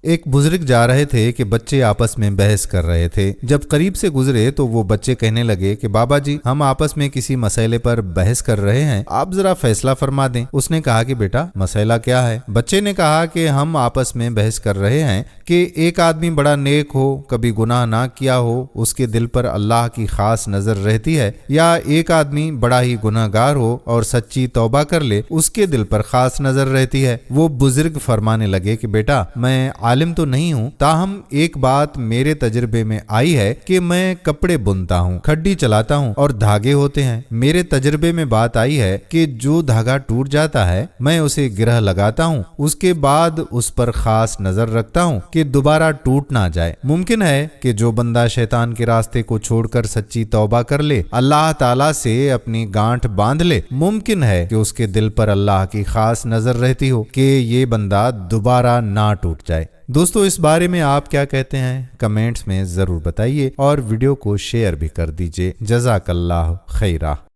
ایک بزرگ جا رہے تھے کہ بچے آپس میں بحث کر رہے تھے۔ جب قریب سے گزرے تو وہ بچے کہنے لگے کہ بابا جی، ہم آپس میں کسی مسئلے پر بحث کر رہے ہیں، آپ ذرا فیصلہ فرما دیں۔ اس نے کہا کہ بیٹا مسئلہ کیا ہے؟ بچے نے کہا کہ ہم آپس میں بحث کر رہے ہیں کہ ایک آدمی بڑا نیک ہو، کبھی گناہ نہ کیا ہو، اس کے دل پر اللہ کی خاص نظر رہتی ہے، یا ایک آدمی بڑا ہی گناہ گار ہو اور سچی توبہ کر لے، اس کے دل پر خاص نظر رہتی ہے۔ وہ بزرگ فرمانے لگے کہ بیٹا، میں عالم تو نہیں ہوں، تاہم ایک بات میرے تجربے میں آئی ہے کہ میں کپڑے بنتا ہوں، کھڈی چلاتا ہوں اور دھاگے ہوتے ہیں۔ میرے تجربے میں بات آئی ہے کہ جو دھاگا ٹوٹ جاتا ہے میں اسے گرہ لگاتا ہوں، اس کے بعد اس پر خاص نظر رکھتا ہوں کہ دوبارہ ٹوٹ نہ جائے۔ ممکن ہے کہ جو بندہ شیطان کے راستے کو چھوڑ کر سچی توبہ کر لے، اللہ تعالیٰ سے اپنی گانٹھ باندھ لے، ممکن ہے کہ اس کے دل پر اللہ کی خاص نظر رہتی ہو کہ یہ بندہ دوبارہ نہ ٹوٹ جائے۔ دوستو، اس بارے میں آپ کیا کہتے ہیں؟ کمنٹس میں ضرور بتائیے اور ویڈیو کو شیئر بھی کر دیجیے۔ جزاک اللہ خیرہ۔